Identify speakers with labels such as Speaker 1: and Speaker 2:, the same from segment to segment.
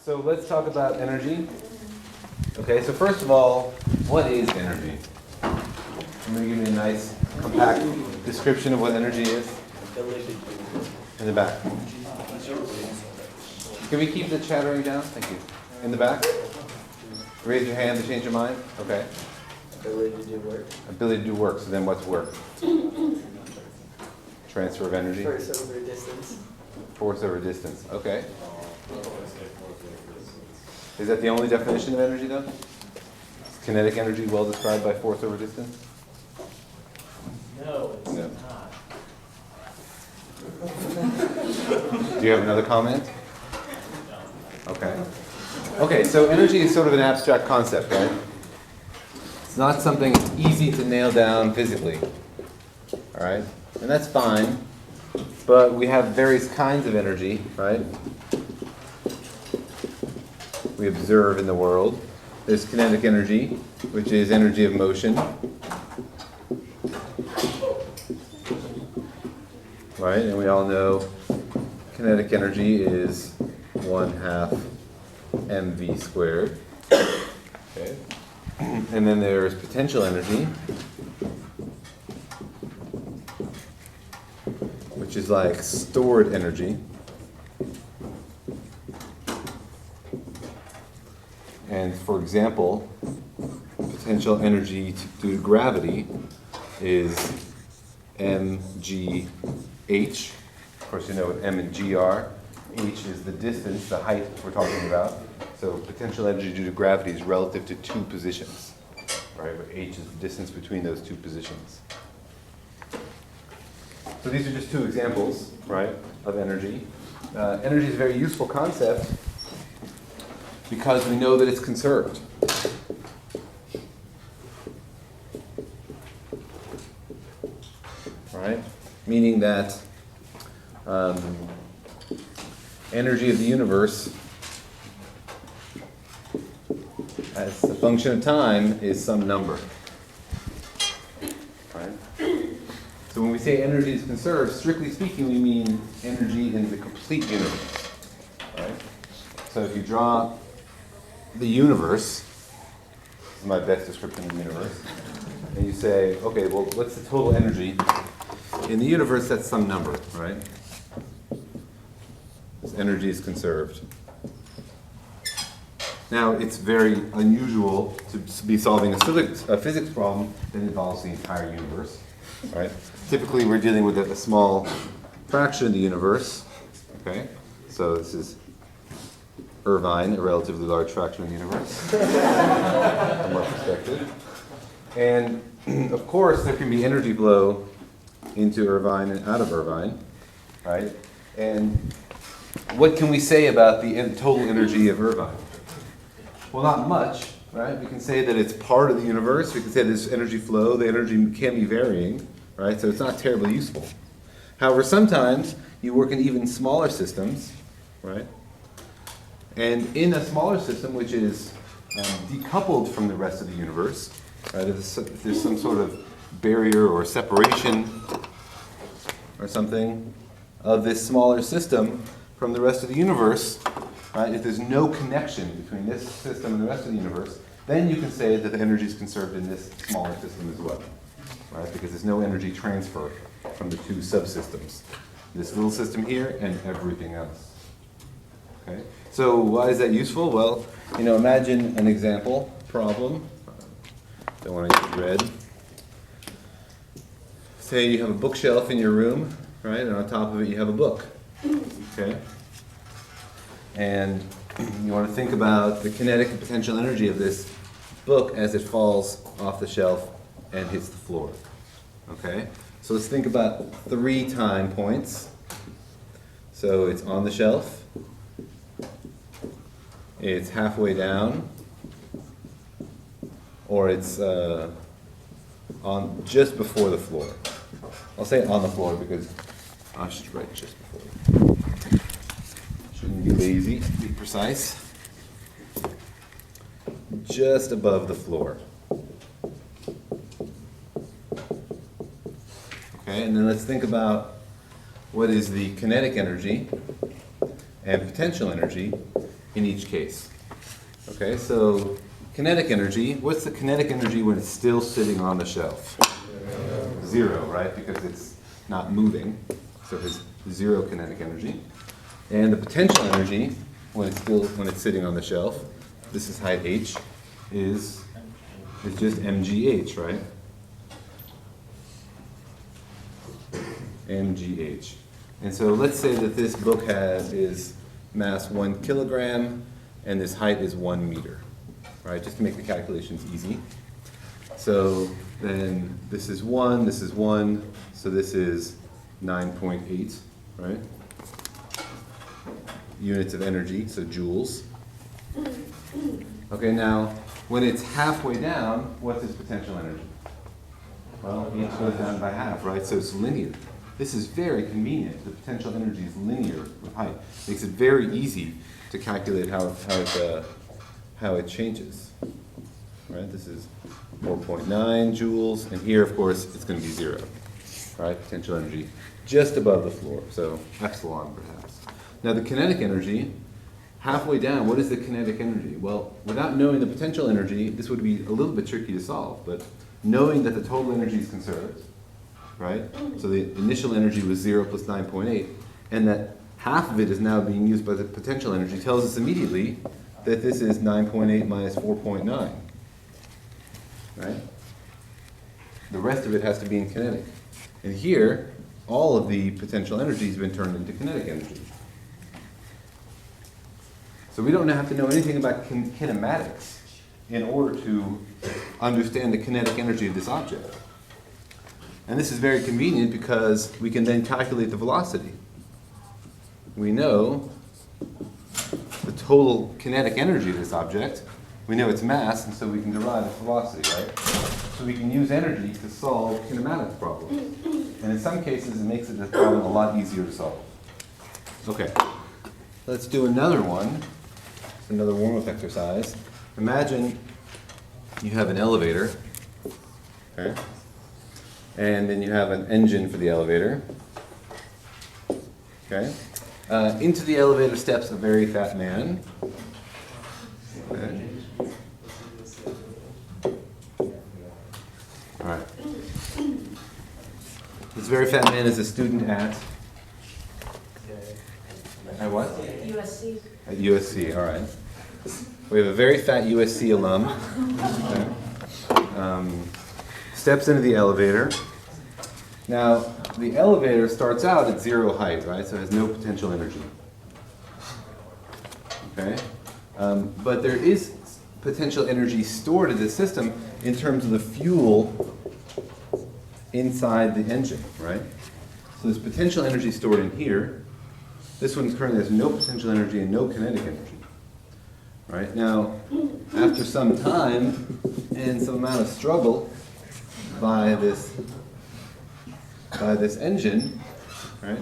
Speaker 1: So let's talk about energy. Okay, so first of all, what is energy? I'm going to give you a nice, compact description of what energy is. In the back. Can we keep the chattering down? Thank you. In the back? Raise your hand to change your mind? Okay.
Speaker 2: Ability to do work.
Speaker 1: Ability to do work. So then what's work? Transfer of energy?
Speaker 2: Force over distance.
Speaker 1: Force over distance. Okay. Is that the only definition of energy, though? Is kinetic energy well described by force over distance?
Speaker 2: No, it's
Speaker 1: No.
Speaker 2: not.
Speaker 1: Do you have another comment? Okay. Okay, so energy is sort of an abstract concept, right? It's not something easy to nail down physically. All right? And that's fine. But we have various kinds of energy, right? We observe in the world. There's kinetic energy, which is energy of motion. Right? And we all know kinetic energy is 1/2 mv squared. Okay. And then there's potential energy, which is like stored energy. And for example, potential energy due to gravity is mgh. Of course, you know what m and g are. H is the distance, the height we're talking about. So potential energy due to gravity is relative to two positions, right? Where h is the distance between those two positions. So these are just two examples, right, of energy. Energy is a very useful concept because we know that it's conserved. Right? Meaning that energy of the universe as a function of time is some number. Right? So when we say energy is conserved, strictly speaking, we mean energy in the complete universe. Right? So if you draw the universe, this is my best description of the universe, and you say, okay, well, what's the total energy in the universe? That's some number, right? This energy is conserved. Now, it's very unusual to be solving a physics problem that involves the entire universe, right? Typically, we're dealing with a small fraction of the universe, okay? So this is Irvine, a relatively large fraction of the universe, from our perspective. And, of course, there can be energy flow into Irvine and out of Irvine, right? And what can we say about the total energy of Irvine? Well, not much, right? We can say that it's part of the universe. We can say there's energy flow. The energy can be varying, right? So it's not terribly useful. However, sometimes you work in even smaller systems, right? And in a smaller system, which is decoupled from the rest of the universe, right? If there's some sort of barrier or separation or something of this smaller system from the rest of the universe, right? If there's no connection between this system and the rest of the universe, then you can say that the energy is conserved in this smaller system as well, right? Because there's no energy transfer from the two subsystems. This little system here and everything else. Okay? So why is that useful? Well, imagine an example problem. Don't want to use red. Say you have a bookshelf in your room, right? And on top of it you have a book. Okay? And you want to think about the kinetic and potential energy of this book as it falls off the shelf and hits the floor. Okay? So let's think about 3 time points. So it's on the shelf. It's halfway down. Or it's on just before the floor. I'll say on the floor because I should write just before. Shouldn't be lazy, be precise. Just above the floor. Okay, and then let's think what is the kinetic energy and potential energy in each case. Okay, so kinetic energy, what's the kinetic energy when it's still sitting on the shelf? 0, right? Because it's not moving, so it's 0 kinetic energy. And the potential energy when it's sitting on the shelf, this is height h, is just mgh, right? mgh. And so let's say that this book is mass 1 kilogram and this height is 1 meter, right? Just to make the calculations easy. So then this is 1, so this is 9.8, right? Units of energy, so joules. Okay, now when it's halfway down, what's its potential energy? Well, it goes down by half, right? So it's linear. This is very convenient. The potential energy is linear with height. Makes it very easy to calculate how it changes. Right? This is 4.9 joules, and here, of course, it's going to be 0. Right? Potential energy just above the floor, so epsilon perhaps. Now the kinetic energy, halfway down, what is the kinetic energy? Well, without knowing the potential energy, this would be a little bit tricky to solve, but knowing that the total energy is conserved, right? So the initial energy was 0 plus 9.8, and that half of it is now being used by the potential energy tells us immediately that this is 9.8 minus 4.9, right? The rest of it has to be in kinetic. And here, all of the potential energy has been turned into kinetic energy. So we don't have to know anything about kinematics in order to understand the kinetic energy of this object. And this is very convenient because we can then calculate the velocity. We know the total kinetic energy of this object. We know its mass, and so we can derive its velocity, right? So we can use energy to solve kinematics problems. And in some cases, it makes the problem a lot easier to solve. Okay, let's do another one. Another warm-up exercise. Imagine you have an elevator, okay? And then you have an engine for the elevator, okay? Into the elevator steps a very fat man. Okay. All right. This very fat man is a student at what?
Speaker 3: USC.
Speaker 1: At USC, all right. We have a very fat USC alum. Okay. Steps into the elevator. Now, the elevator starts out at 0 height, right? So it has no potential energy. Okay? But there is potential energy stored in the system in terms of the fuel inside the engine, right? So there's potential energy stored in here. This one currently has no potential energy and no kinetic energy. Right? Now, after some time and some amount of struggle by this engine, right,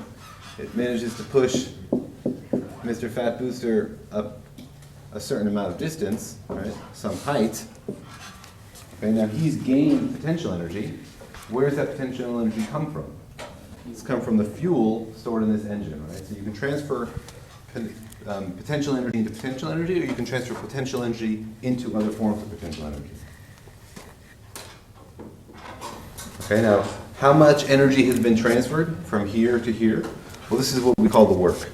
Speaker 1: it manages to push Mr. Fat Booster up a certain amount of distance, right, some height. Okay, now he's gained potential energy. Where does that potential energy come from? It's come from the fuel stored in this engine, right? So you can transfer potential energy into potential energy, or you can transfer potential energy into other forms of potential energy. Okay, now, how much energy has been transferred from here to here? Well, this is what we call the work.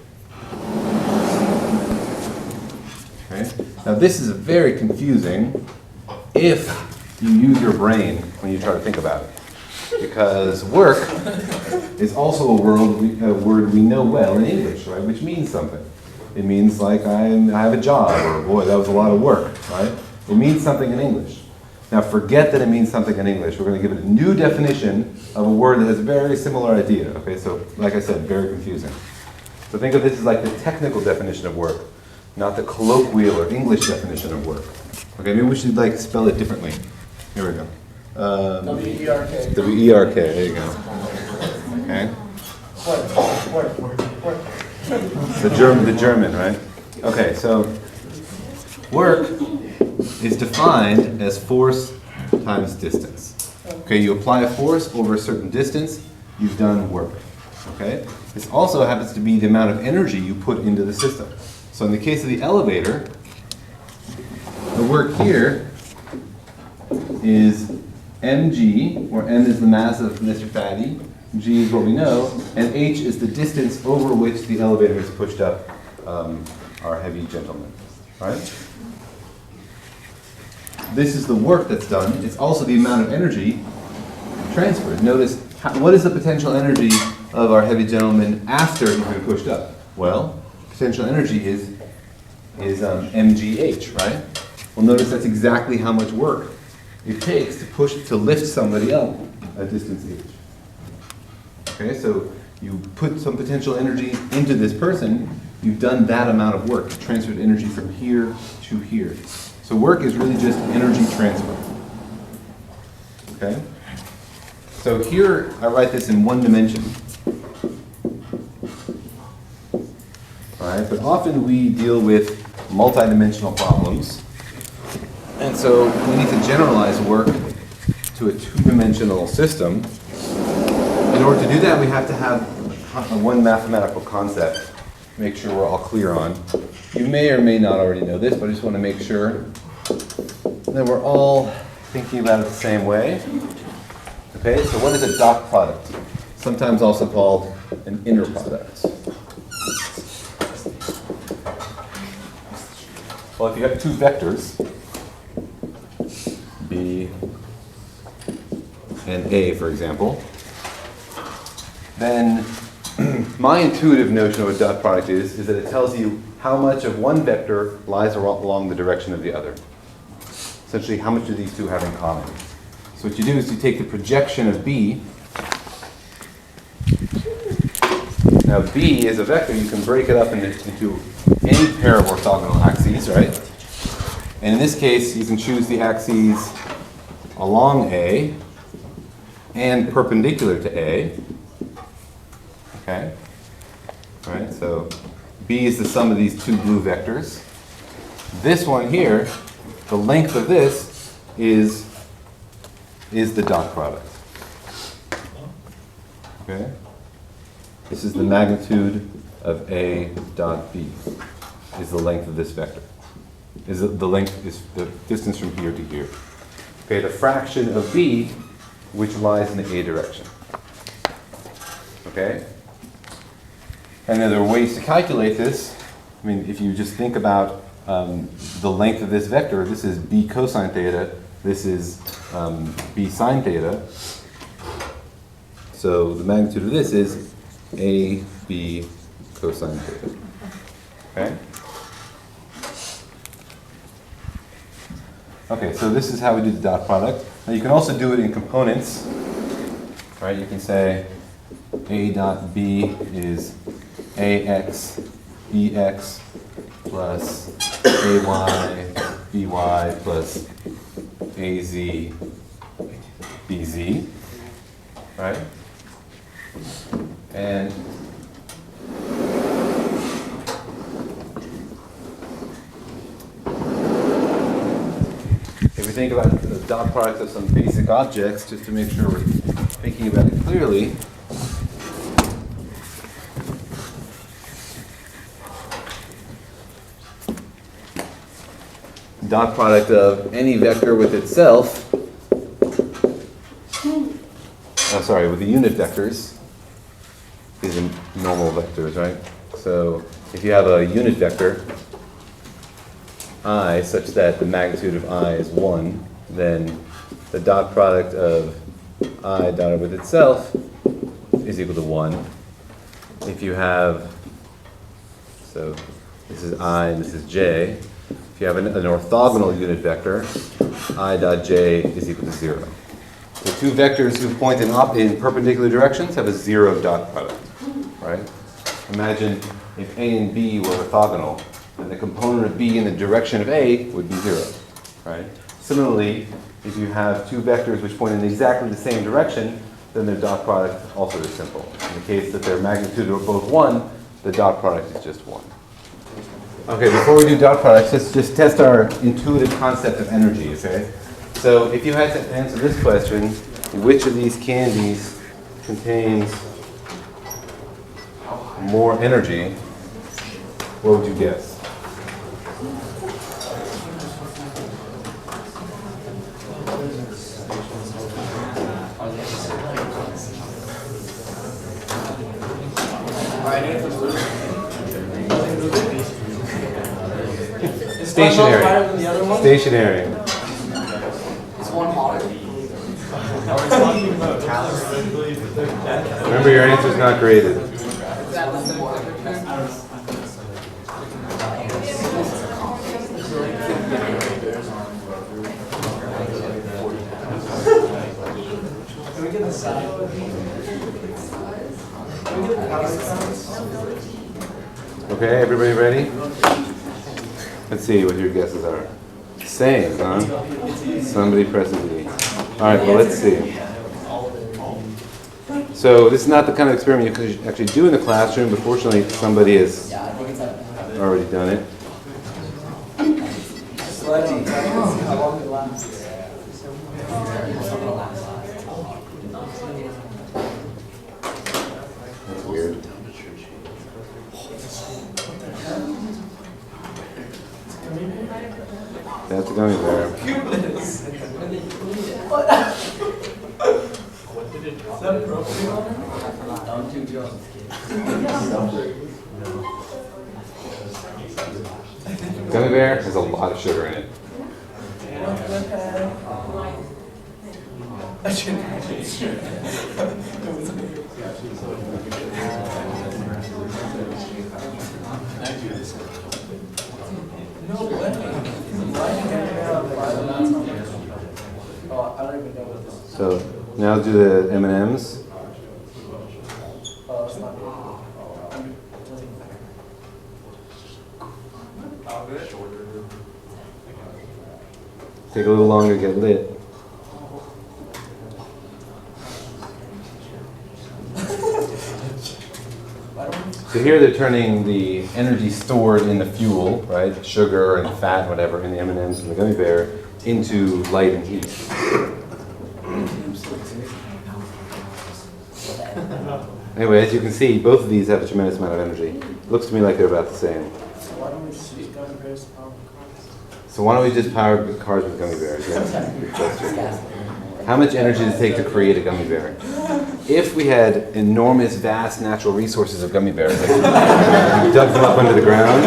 Speaker 1: Okay, now this is very confusing if you use your brain when you try to think about it. Because work is also a word we know well in English, right? Which means something. It means like I have a job, or boy, that was a lot of work, right? It means something in English. Now forget that it means something in English. We're going to give it a new definition of a word that has a very similar idea. Okay, so like I said, very confusing. So think of this as like the technical definition of work, not the colloquial or English definition of work. Okay, maybe we should like spell it differently. Here we go.
Speaker 2: W-E-R-K.
Speaker 1: W-E-R-K, there you go. Okay. The German, right? Okay, so work is defined as force times distance. Okay, you apply a force over a certain distance, you've done work. Okay? This also happens to be the amount of energy you put into the system. So in the case of the elevator, the work here is mg, where m is the mass of Mr. Fatty, g is what we know, and h is the distance over which the elevator has pushed up our heavy gentleman, right? This is the work that's done. It's also the amount of energy transferred. Notice, what is the potential energy of our heavy gentleman after he's been pushed up? Well, potential energy is mgh, right? Well, notice that's exactly how much work it takes to lift somebody up a distance h. Okay, so you put some potential energy into this person, you've done that amount of work, transferred energy from here to here. So work is really just energy transfer. Okay? So here I write this in one dimension. Alright, but often we deal with multidimensional problems. And so we need to generalize work to a two-dimensional system. In order to do that, we have to have one mathematical concept, make sure we're all clear on. You may or may not already know this, but I just want to make sure that we're all thinking about it the same way. Okay, so what is a dot product? Sometimes also called an inner product. Well, if you have two vectors, B and A, for example, then my intuitive notion of what dot product is that it tells you how much of one vector lies along the direction of the other. Essentially, how much do these two have in common? So what you do is you take the projection of B. Now B is a vector. You can break it up into any pair of orthogonal axes, right? And in this case, you can choose the axes along A and perpendicular to A. Okay? All right, so B is the sum of these two blue vectors. This one here, the length of this is the dot product. Okay? This is the magnitude of A dot B, is the length of this vector. The length is the distance from here to here. Okay, the fraction of B which lies in the A direction. Okay? And there are ways to calculate this. I mean, if you just think about the length of this vector, this is B cosine theta, this is B sine theta. So the magnitude of this is A, B cosine theta. Okay? Okay, so this is how we do the dot product. Now you can also do it in components. Right? You can say A dot B is AX BX plus AY BY plus AZ BZ. Right? And if we think about the dot product of some basic objects, just to make sure we're thinking about it clearly, dot product of any vector with itself, with the unit vectors, these are normal vectors, right? So if you have a unit vector, I, such that the magnitude of I is 1, then the dot product of I dotted with itself is equal to 1. If you have, so this is I and this is j, if you have an orthogonal unit vector, I dot j is equal to 0. The two vectors who point in perpendicular directions have a 0 dot product, right? Imagine if A and B were orthogonal, then the component of B in the direction of A would be 0, right? Similarly, if you have two vectors which point in exactly the same direction, then their dot product also is simple. In the case that their magnitude are both 1, the dot product is just 1. Okay, before we do dot products, let's just test our intuitive concept of energy, okay? So if you had to answer this question, which of these candies contains more energy, what would you guess? Stationary. Stationary.
Speaker 2: Is one hotter?
Speaker 1: Remember, your answer is not graded.
Speaker 2: Can we get the side? Can we get the power sounds?
Speaker 1: Okay, everybody ready? Let's see what your guesses are. Same, huh? Somebody presses E. All right, well, let's see. So this is not the kind of experiment you could actually do in the classroom, but fortunately somebody has already done it.
Speaker 2: Let's see how long it lasts.
Speaker 1: That's weird. That's a gummy bear. Gummy bear has a lot of sugar in it.
Speaker 2: No way. Oh, I don't even know what this is.
Speaker 1: So now do the M&Ms.
Speaker 2: Oh, it's not good.
Speaker 1: Take a little longer to get lit. So here they're turning the energy stored in the fuel, right, sugar and fat, whatever, in the M&Ms and the gummy bear, into light and heat. Anyway, as you can see, both of these have a tremendous amount of energy. Looks to me like they're about the same.
Speaker 2: Why don't we just use gummy bears to power cars?
Speaker 1: So why don't we just power cars with gummy bears? Yes. Good question. How much energy does it take to create a gummy bear? If we had enormous, vast natural resources of gummy bears, like we dug them up under the ground,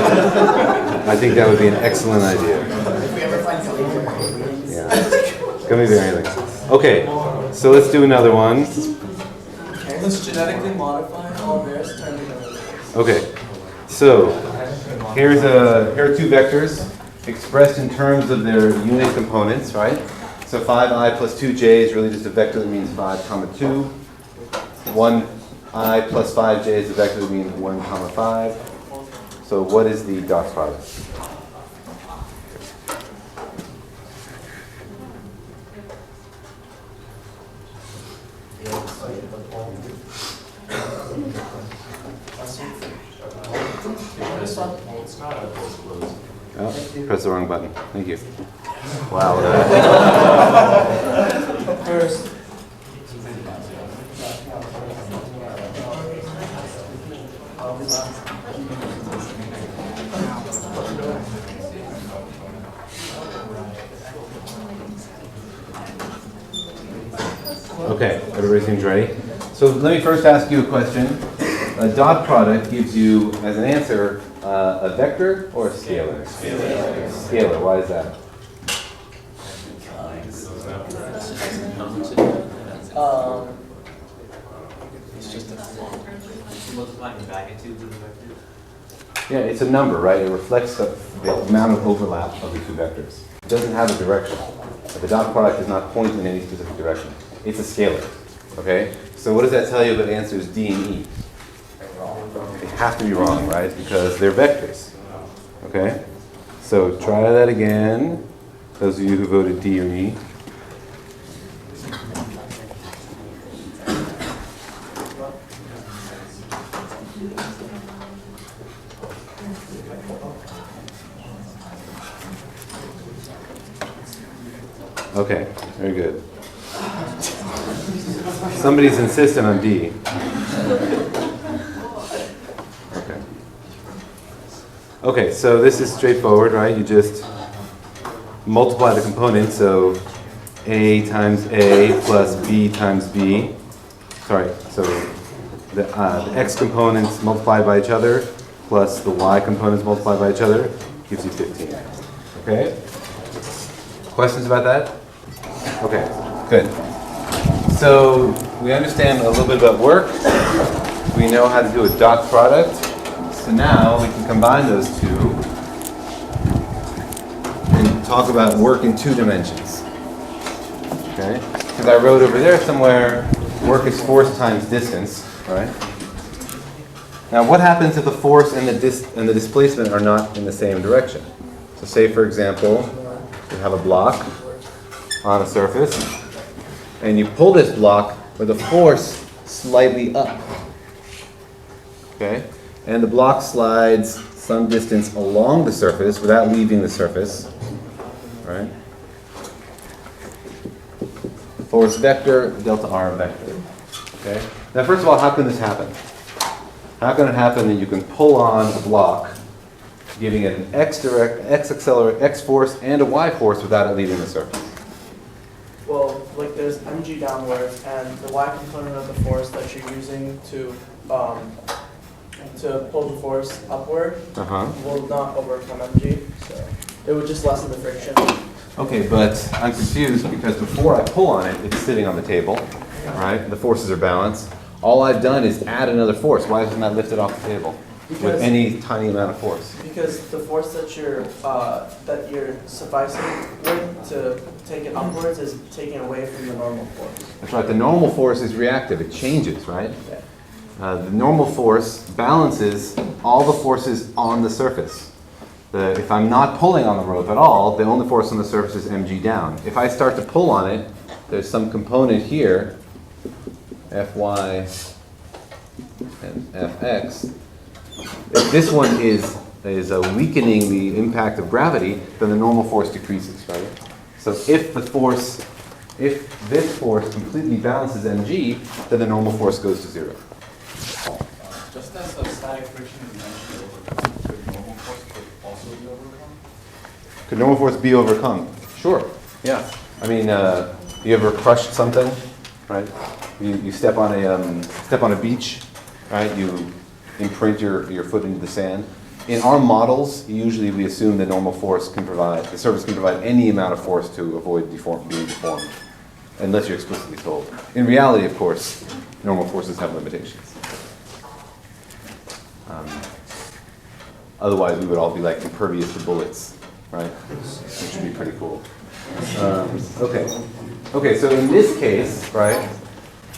Speaker 1: I think that would be an excellent idea.
Speaker 2: If we ever find gummy bears.
Speaker 1: Yeah. Gummy bear anything. Okay, so let's do another one.
Speaker 2: Let's genetically modify all bears to turn into gummy bears.
Speaker 1: Okay, so here are two vectors expressed in terms of their unit components, right? So 5i plus 2j is really just a vector that means 5, 2. 1i plus 5j is a vector that means 1, 5. So what is the dot product? Oh, press the wrong button. Thank you. Wow.
Speaker 2: First.
Speaker 1: Okay, everybody seems ready. So let me first ask you a question. A dot product gives you, as an answer, a vector or a scalar? Scalar. Scalar, why is that?
Speaker 2: It's just a
Speaker 3: multiplying the magnitudes of the vectors.
Speaker 1: Yeah, it's a number, right? It reflects the amount of overlap of the two vectors. It doesn't have a direction. The dot product does not point in any specific direction. It's a scalar, okay? So what does that tell you about answers D and E? They have to be wrong, right? Because they're vectors, okay? So try that again, those of you who voted D or E. Okay, very good. Somebody's insistent on D. Okay. Okay, so this is straightforward, right? You just multiply the components, so A times A plus B times B. Sorry, so the x components multiplied by each other plus the y components multiplied by each other gives you 15. Okay? Questions about that? Okay, good. So we understand a little bit about work. We know how to do a dot product. So now we can combine those two and talk about work in 2 dimensions. Okay? Because I wrote over there somewhere, work is force times distance, right? Now what happens if the force and the displacement are not in the same direction? So say for example, you have a block on a surface, and you pull this block with a force slightly up. Okay? And the block slides some distance along the surface without leaving the surface. Right? Force vector, delta R vector. Okay? Now first of all, how can this happen? How can it happen that you can pull on a block, giving it an x force and a y force without it leaving the surface?
Speaker 2: Well, like there's mg downwards, and the y component of the force that you're using to pull the force upward will not overcome mg, so it would just lessen the friction.
Speaker 1: Okay, but I'm confused because before I pull on it, it's sitting on the table, right? The forces are balanced. All I've done is add another force. Why doesn't that lift it off the table with any tiny amount of force?
Speaker 2: Because the force that you're sufficing with to take it upwards is taken away from the normal force.
Speaker 1: That's right. The normal force is reactive. It changes, right? The normal force balances all the forces on the surface. If I'm not pulling on the rope at all, the only force on the surface is mg down. If I start to pull on it, there's some component here, Fy and Fx. If this one is weakening the impact of gravity, then the normal force decreases, right? So if this force completely balances mg, then the normal force goes to 0.
Speaker 4: Just as a static friction is eventually overcome, could normal force also be overcome?
Speaker 1: Could normal force be overcome? Sure. Yeah. I mean, you ever crushed something, right? You step on a beach, right? You imprint your foot into the sand. In our models, usually we assume the surface can provide any amount of force to avoid being deformed, unless you're explicitly told. In reality, of course, normal forces have limitations. Otherwise, we would all be like impervious to bullets, right? Which would be pretty cool. Okay. So in this case, right?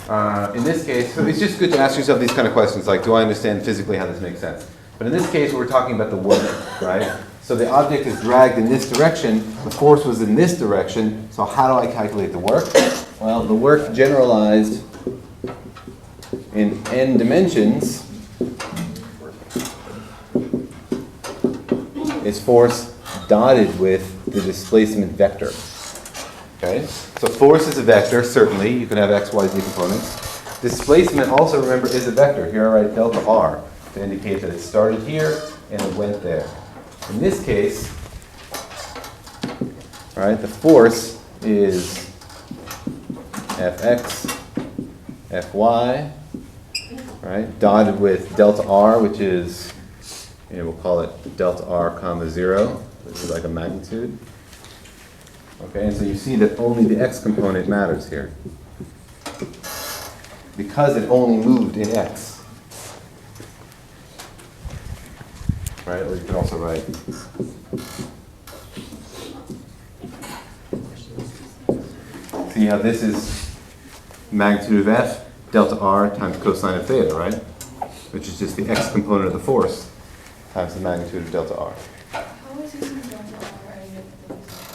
Speaker 1: So it's just good to ask yourself these kind of questions, like, do I understand physically how this makes sense? But in this case, we're talking about the work, right? So the object is dragged in this direction, the force was in this direction, so how do I calculate the work? Well, the work generalized in n dimensions is force dotted with the displacement vector. Okay? So force is a vector, certainly. You can have x, y, z components. Displacement, also remember, is a vector. Here I write delta r to indicate that it started here and it went there. In this case, right, the force is fx, fy, right, dotted with delta r, which is, we'll call it delta r comma 0, which is like a magnitude. Okay, and so you see that only the x component matters here, because it only moved in x. Right, or you can also write see how this is magnitude of f, delta r times cosine of theta, right? Which is just the x component of the force times the magnitude of delta r.
Speaker 5: How is using delta R and you get the position?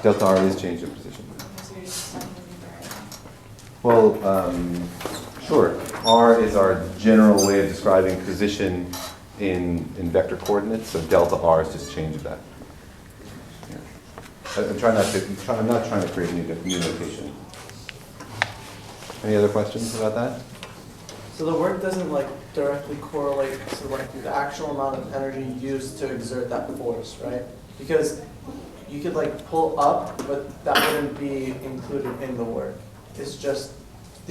Speaker 1: Delta r is changed in position.
Speaker 5: So you're just not moving right.
Speaker 1: Well, sure. R is our general way of describing position in vector coordinates, so delta r is just change of that. Yeah. I'm not trying to create a new notation. Any other questions about that?
Speaker 2: So the work doesn't like directly correlate to like the actual amount of energy used to exert that force, right? Because you could like pull up, but that wouldn't be included in the work. It's just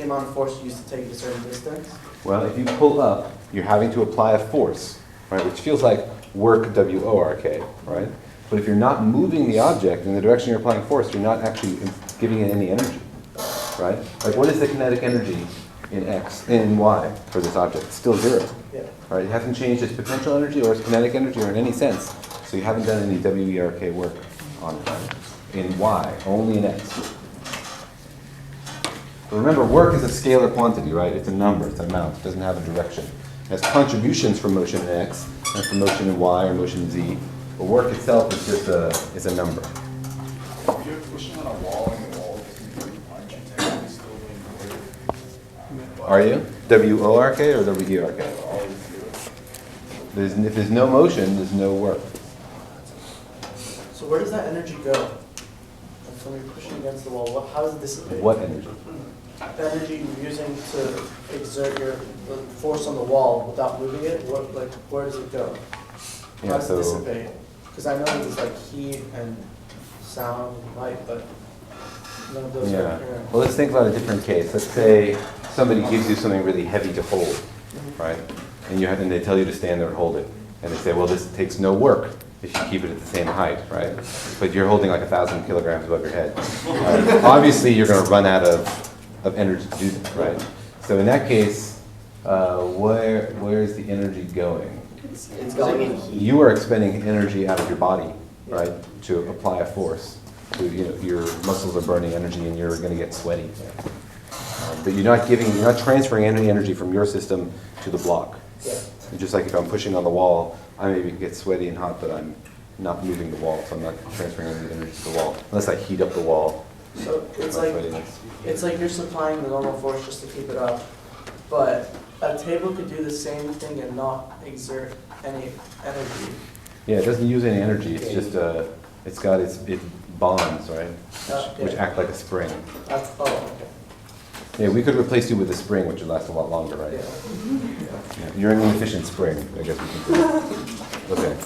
Speaker 2: the amount of force used to take a certain distance?
Speaker 1: Well, if you pull up, you're having to apply a force, right, which feels like work W-O-R-K, right? But if you're not moving the object in the direction you're applying force, you're not actually giving it any energy, right? Like, what is the kinetic energy in X, in Y for this object? It's still zero,
Speaker 2: Yeah.
Speaker 1: right? It hasn't changed its potential energy or its kinetic energy or in any sense. So you haven't done any W-E-R-K work on it, right? In Y, only in X. But remember, work is a scalar quantity, right? It's a number, it's an amount, it doesn't have a direction. It has contributions from motion in X, and from motion in Y or motion in Z. But work itself is just a number.
Speaker 4: If you're pushing on a wall and the wall doesn't move, aren't you technically still doing work?
Speaker 1: Are you? W-O-R-K or W-E-R-K?
Speaker 4: Always do.
Speaker 1: If there's no motion, there's no work.
Speaker 2: So where does that energy go? Like when you're pushing against the wall, how does it dissipate?
Speaker 1: What energy?
Speaker 2: The energy you're using to exert the force on the wall without moving it, where does it go? How
Speaker 1: Yeah,
Speaker 2: does it
Speaker 1: so
Speaker 2: dissipate? Because I know there's like heat and sound and light, but none of those are
Speaker 1: yeah.
Speaker 2: here.
Speaker 1: Well, let's think about a different case. Let's say somebody gives you something really heavy to hold, right? And they tell you to stand there and hold it. And they say, well, this takes no work if you keep it at the same height, right? But you're holding like 1,000 kilograms above your head. Obviously, you're going to run out of energy to do that, right? So in that case, where is the energy going?
Speaker 2: It's going in heat.
Speaker 1: You are expending energy out of your body, right, to apply a force. So, your muscles are burning energy and you're going to get sweaty. But you're not transferring any energy from your system to the block.
Speaker 2: Yeah.
Speaker 1: Just like if I'm pushing on the wall, I maybe get sweaty and hot, but I'm not moving the wall, so I'm not transferring any energy to the wall, unless I heat up the wall.
Speaker 2: So it's
Speaker 1: My
Speaker 2: like
Speaker 1: sweatiness.
Speaker 2: you're supplying the normal force just to keep it up, but a table could do the same thing and not exert any energy.
Speaker 1: Yeah, it doesn't use any energy. It's just it's got its bonds, right, which
Speaker 2: Yeah.
Speaker 1: act like a spring.
Speaker 2: Okay.
Speaker 1: Yeah, we could replace you with a spring, which would last a lot longer, right?
Speaker 2: Yeah.
Speaker 1: Yeah, you're an inefficient spring, I guess we can say. Okay.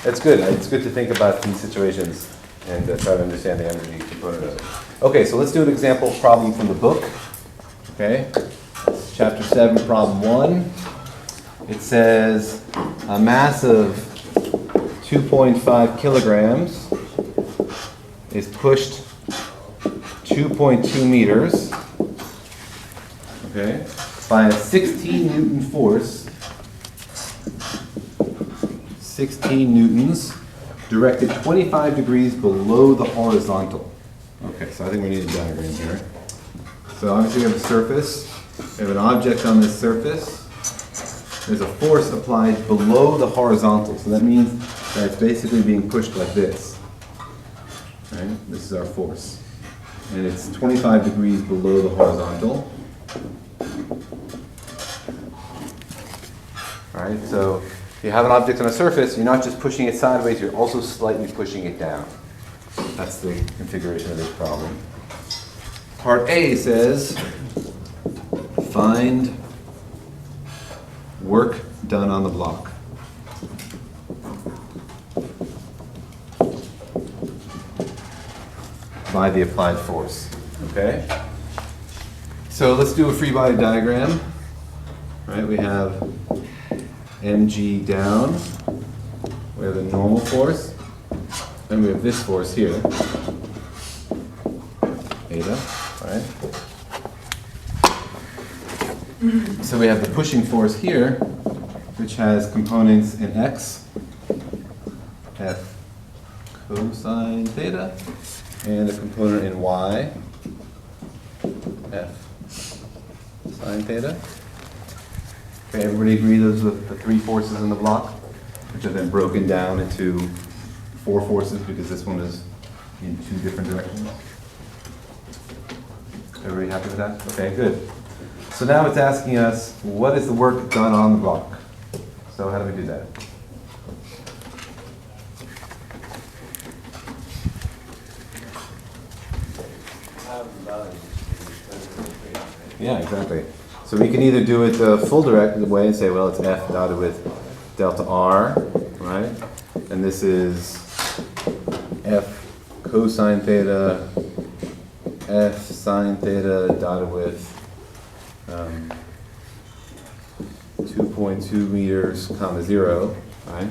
Speaker 1: That's good. It's good to think about these situations and try to understand the energy component of it. Okay, so let's do an example problem from the book. Okay, chapter 7, problem 1. It says a mass of 2.5 kilograms is pushed 2.2 meters, okay, by a 16 Newton force, 16 newtons, directed 25 degrees below the horizontal. Okay, so I think we need a diagram here. So obviously we have a surface, we have an object on this surface, there's a force applied below the horizontal, so that means that it's basically being pushed like this. Right? This is our force. And it's 25 degrees below the horizontal. All right, so if you have an object on a surface, you're not just pushing it sideways, you're also slightly pushing it down. That's the configuration of this problem. Part A says, find work done on the block. By the applied force, okay? So let's do a free body diagram. Right, we have mg down, we have the normal force, and we have this force here, eta, right? So we have the pushing force here, which has components in x, f cosine theta, and a component in y, f sine theta. Okay, everybody agree those are the three forces in the block, which are then broken down into 4 forces because this one is in 2 different directions. Everybody happy with that? Okay, good. So now it's asking us, what is the work done on the block? So how do we do that? Yeah, exactly. So we can either do it the full directed way and say, well, it's F dotted with delta R, right? And this is F cosine theta F sine theta dotted with 2.2 meters, comma 0, right?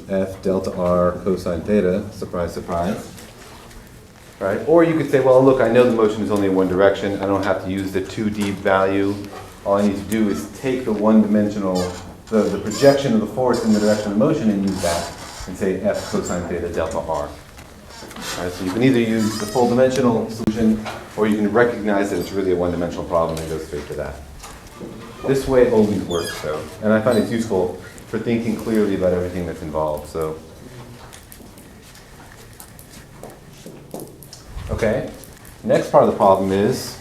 Speaker 1: F delta R cosine theta, surprise, surprise. Right? Or you could say, well, look, I know the motion is only in one direction. I don't have to use the 2D value. All I need to do is take the one-dimensional, the projection of the force in the direction of motion and use that and say F cosine theta delta R. All right, so you can either use the full dimensional solution or you can recognize that it's really a one-dimensional problem and go straight to that. This way always works, though. And I find it's useful for thinking clearly about everything that's involved. So, okay, next part of the problem is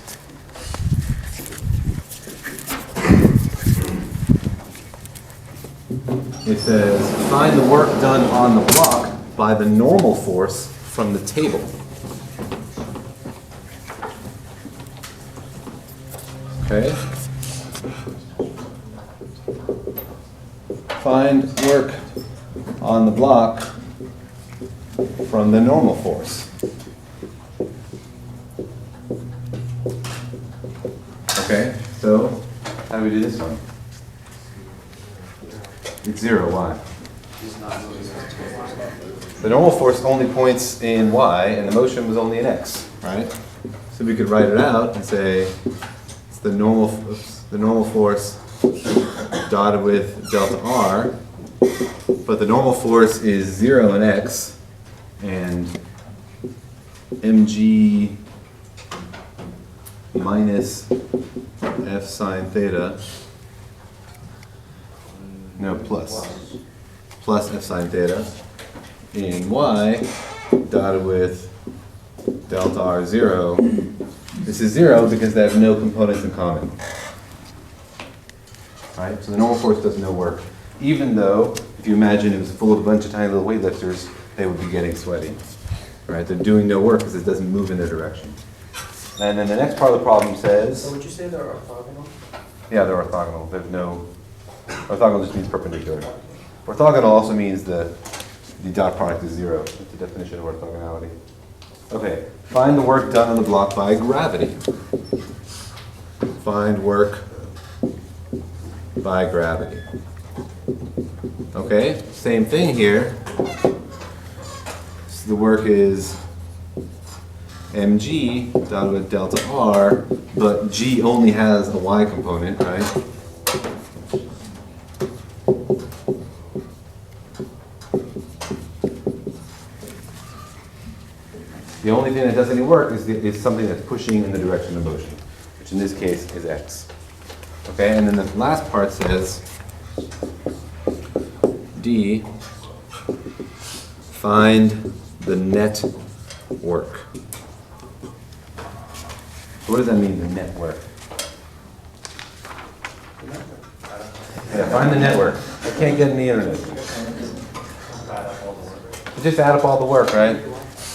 Speaker 1: it says find the work done on the block by the normal force from the table. Okay. Find work on the block from the normal force. Okay, so how do we do this one? It's 0, why? The normal force only points in y, and the motion was only in x, right? So we could write it out and say it's the normal force dotted with delta r, but the normal force is 0 in x, and mg minus f sine theta, no, plus f sine theta in y dotted with delta r 0. This is 0 because they have no components in common. Right? So the normal force does no work. Even though, if you imagine it was full of a bunch of tiny little weightlifters, they would be getting sweaty. Right? They're doing no work because it doesn't move in their direction. And then the next part of the problem says...
Speaker 2: So would you say they're orthogonal?
Speaker 1: Yeah, they're orthogonal. There's no... Orthogonal just means perpendicular. Orthogonal also means the dot product is 0. That's the definition of orthogonality. Okay, find the work done on the block by gravity. Find work by gravity. Okay, same thing here. So the work is mg dotted with delta r, but g only has a y component, right? The only thing that does any work is something that's pushing in the direction of motion, which in this case is x. Okay, and then the last part says D, find the net work. What does that mean, the net work? Yeah, find the network. I can't get in the internet. Just add up all the work, right?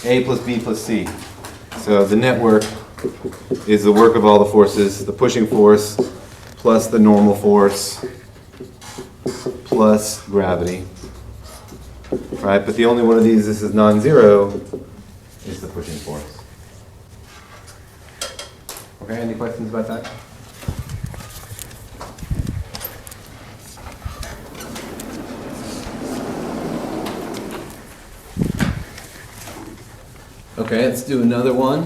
Speaker 1: A plus B plus C. So the network is the work of all the forces, the pushing force plus the normal force plus gravity. Right? But the only one of these, this is non-zero, is the pushing force. Okay, any questions about that? Okay, let's do another one.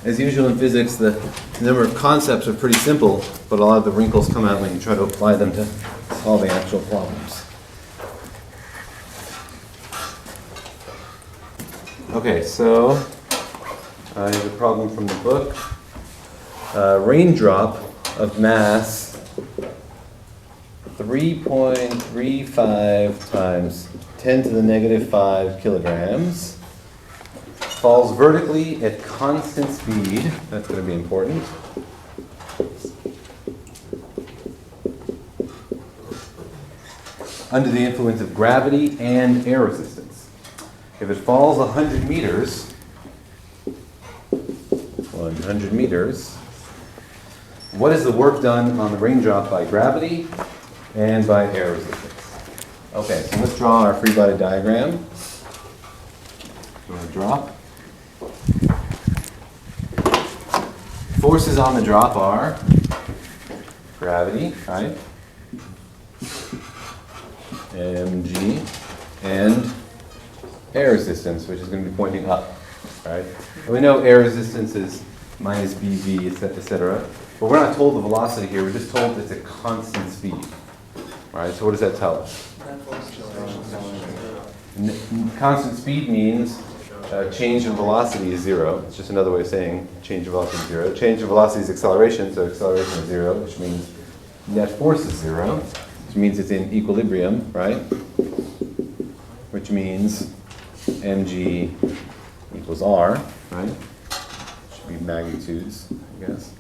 Speaker 1: As usual in physics, the number of concepts are pretty simple, but a lot of the wrinkles come out when you try to apply them to solving actual problems. Okay, so here's a problem from the book. Raindrop of mass 3.35 times 10 to the negative 5 kilograms falls vertically at constant speed. That's going to be important. Under the influence of gravity and air resistance. If it falls 100 meters, 100 meters, what is the work done on the raindrop by gravity and by air resistance? Okay, so let's draw our free body diagram. We're going to drop. Forces on the drop are gravity, right? mg, and air resistance, which is going to be pointing up, right? And we know air resistance is minus bv, etc. But we're not told the velocity here. We're just told it's a constant speed, right? So what does that tell us? Constant speed means change in velocity is zero. It's just another way of saying change in velocity is zero. Change in velocity is acceleration, so acceleration is zero, which means net force is zero, which means it's in equilibrium, right? Which means mg equals r, right? Should be magnitudes, I guess.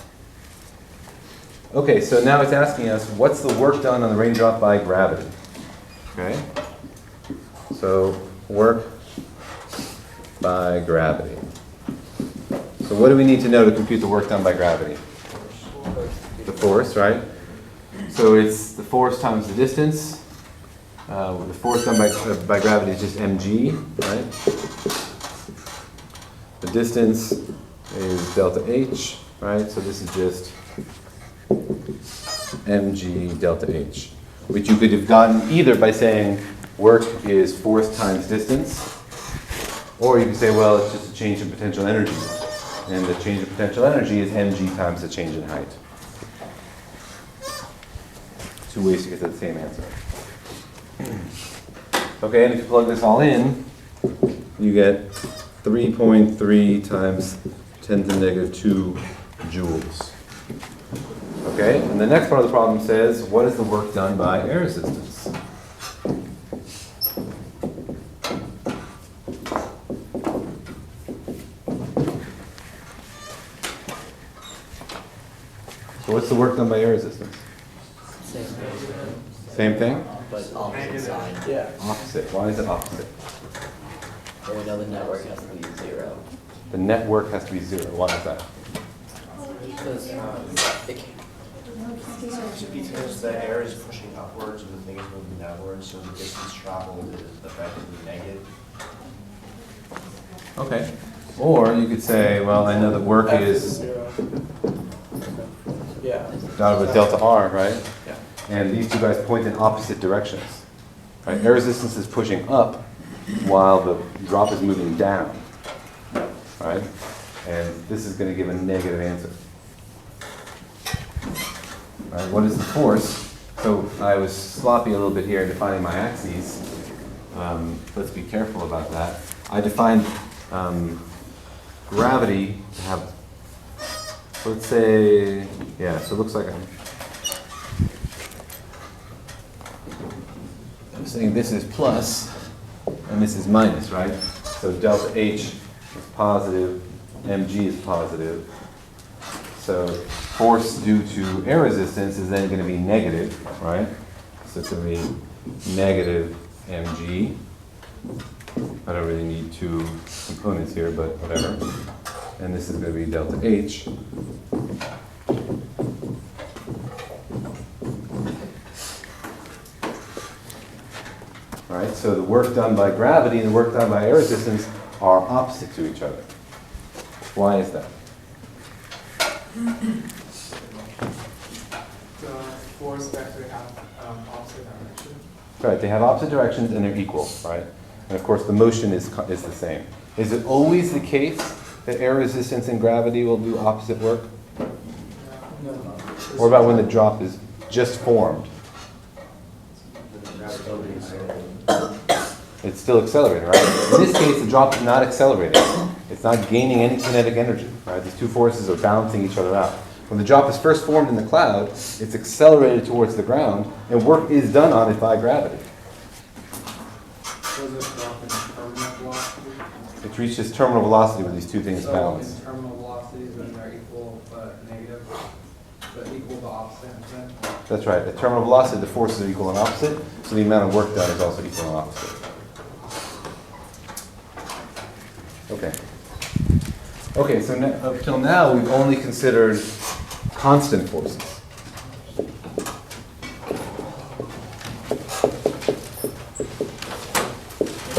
Speaker 1: Okay, so now it's asking us, what's the work done on the raindrop by gravity? Okay? So, work by gravity. So what do we need to know to compute the work done by gravity? The force, right? So it's the force times the distance. The force done by gravity is just mg, right? The distance is delta h, right? So this is just mg delta h, which you could have gotten either by saying work is force times distance, or you could say, well, it's just a change in potential energy. And the change in potential energy is mg times the change in height. Two ways to get to the same answer. Okay, and if you plug this all in, you get 3.3 times 10 to the negative 2 joules. Okay, and the next part of the problem says, what is the work done by air resistance? So what's the work done by air resistance? Same thing?
Speaker 6: But opposite side.
Speaker 2: Yeah.
Speaker 1: Opposite. Why is it opposite?
Speaker 6: And we know the network has to be zero.
Speaker 1: The net work has to be zero. Why is that?
Speaker 6: Because it can,
Speaker 7: Because the air is pushing upwards and the thing is moving downwards, so the distance traveled is effectively negative.
Speaker 1: Okay. Or you could say, well, I know that work
Speaker 2: F
Speaker 1: is
Speaker 2: zero. Yeah.
Speaker 1: done with delta R, right?
Speaker 2: Yeah.
Speaker 1: And these two guys point in opposite directions. Right? Air resistance is pushing up while the drop is moving down. Right? And this is going to give a negative answer. Right? What is the force? So I was sloppy a little bit here defining my axes. Let's be careful about that. I defined gravity to have, let's say, yeah, so it looks like I'm saying this is plus and this is minus, right? So delta H is positive, mg is positive. So force due to air resistance is then going to be negative, right? So it's going to be negative mg. I don't really need two components here, but whatever. And this is going to be delta H. All right, so the work done by gravity and the work done by air resistance are opposite to each other. Why is that?
Speaker 8: The force actually have opposite direction.
Speaker 1: Right, they have opposite directions and they're equal, right? And of course the motion is the same. Is it always the case that air resistance and gravity will do opposite work?
Speaker 2: No.
Speaker 1: What about when the drop is just formed? It's still accelerating, right? In this case, the drop is not accelerating. It's not gaining any kinetic energy, right? These two forces are balancing each other out. When the drop is first formed in the cloud, it's accelerated towards the ground, and work is done on it by gravity.
Speaker 8: Was it drop in terminal velocity?
Speaker 1: It's reached its terminal velocity where these two things
Speaker 8: So
Speaker 1: balance.
Speaker 8: in terminal velocities when they're equal but negative, but equal to opposite then?
Speaker 1: That's right. At terminal velocity, the forces are equal and opposite, so the amount of work done is also equal and opposite. Okay. Okay, so up till now, we've only considered constant forces.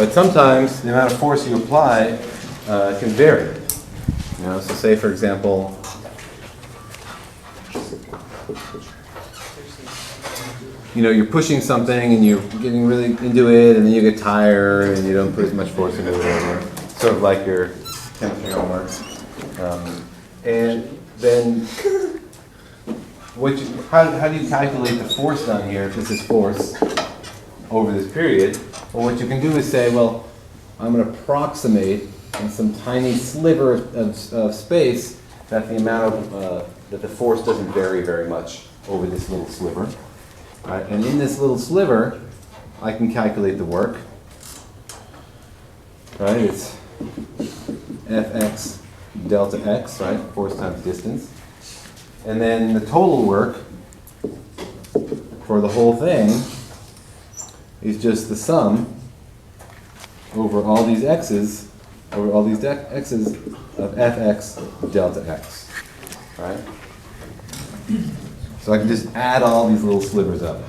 Speaker 1: But sometimes the amount of force you apply can vary. You know, so say for example, you know, you're pushing something and you're getting really into it, and then you get tired and you don't put as much force into it, whatever. Sort of like your chemistry homework. And then, how do you calculate the force down here if this is force over this period? Well, what you can do is say, well, I'm going to approximate in some tiny sliver of space that the amount of, that the force doesn't vary very much over this little sliver. Right? And in this little sliver, I can calculate the work. Right? It's Fx delta x, right? Force times distance. And then the total work for the whole thing is just the sum over all these x's, of Fx delta x. Right? So I can just add all these little slivers up.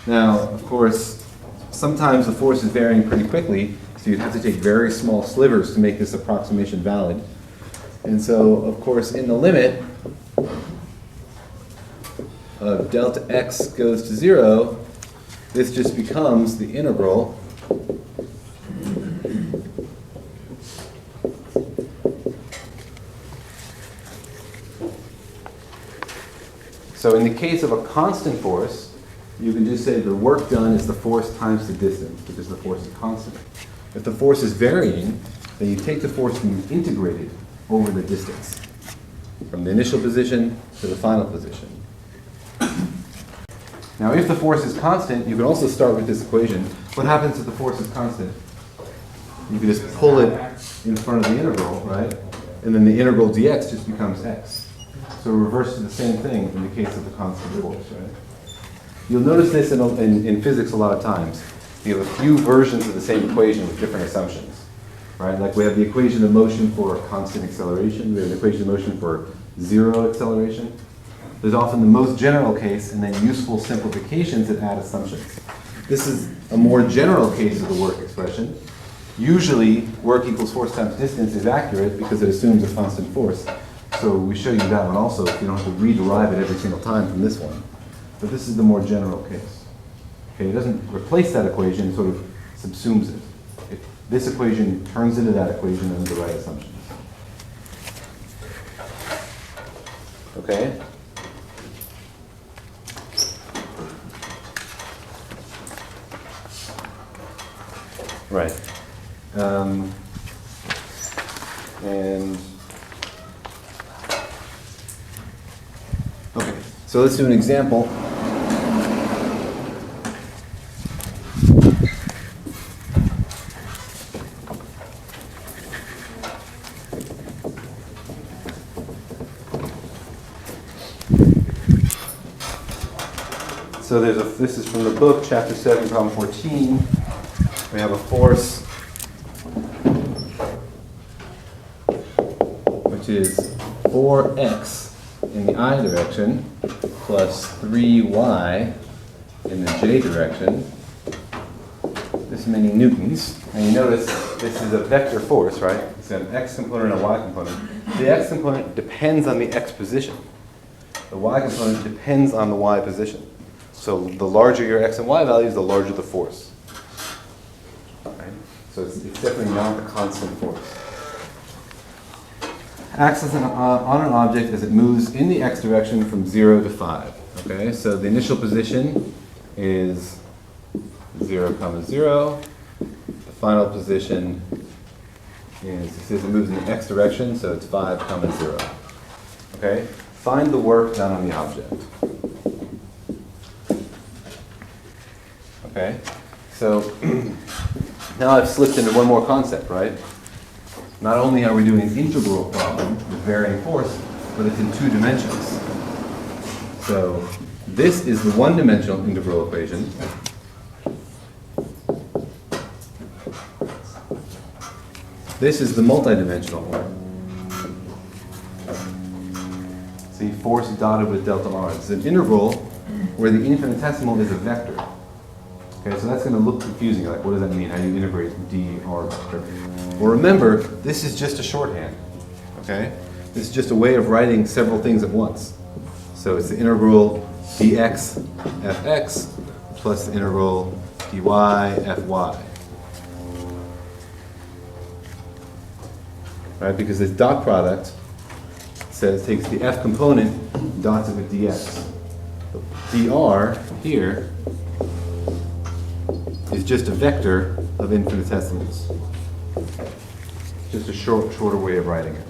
Speaker 1: Now, of course, sometimes the force is varying pretty quickly, so you'd have to take very small slivers to make this approximation valid. And so, of course, in the limit of delta x goes to 0, this just becomes the integral So in the case of a constant force, you can just say the work done is the force times the distance, because the force is constant. If the force is varying, then you take the force and you integrate it over the distance, from the initial position to the final position. Now if the force is constant, you can also start with this equation. What happens if the force is constant? You can just pull it in front of the integral, right? And then the integral dx just becomes x. So it reverses the same thing in the case of the constant force, right? You'll notice this in physics a lot of times. You have a few versions of the same equation with different assumptions, right? Like we have the equation of motion for constant acceleration. We have the equation of motion for zero acceleration. There's often the most general case and then useful simplifications that add assumptions. This is a more general case of the work expression. Usually, work equals force times distance is accurate because it assumes a constant force. So we show you that one also, if you don't have to rederive it every single time from this one. But this is the more general case. Okay, it doesn't replace that equation, it sort of subsumes it. This equation turns into that equation under the right assumptions. Okay? Right. And okay, so let's do an example. So this is from the book, chapter 7, problem 14. We have a force which is 4x in the I direction plus 3y in the j direction, this many newtons. And you notice this is a vector force, right? It's an x component and a y component. The x component depends on the x position. The y component depends on the y position. So the larger your x and y values, the larger the force. Right? So it's definitely not a constant force. Acts on an object as it moves in the x direction from 0 to 5. Okay, so the initial position is 0, 0. The final position is, it says it moves in the x direction, so it's 5, 0. Okay, find the work done on the object. Okay, so now I've slipped into one more concept, right? Not only are we doing an integral problem with varying force, but it's in 2 dimensions. So this is the one-dimensional integral equation. This is the multidimensional one. See, force dotted with delta r. It's an integral where the infinitesimal is a vector. Okay, so that's going to look confusing. Like, what does that mean? How do you integrate dr vector? Well, remember, this is just a shorthand. Okay, this is just a way of writing several things at once. So it's the integral dx fx plus the integral dy fy. Right, because this dot product says takes the f component, dots of a dx. Dr here is just a vector of infinitesimals. Just a shorter way of writing it.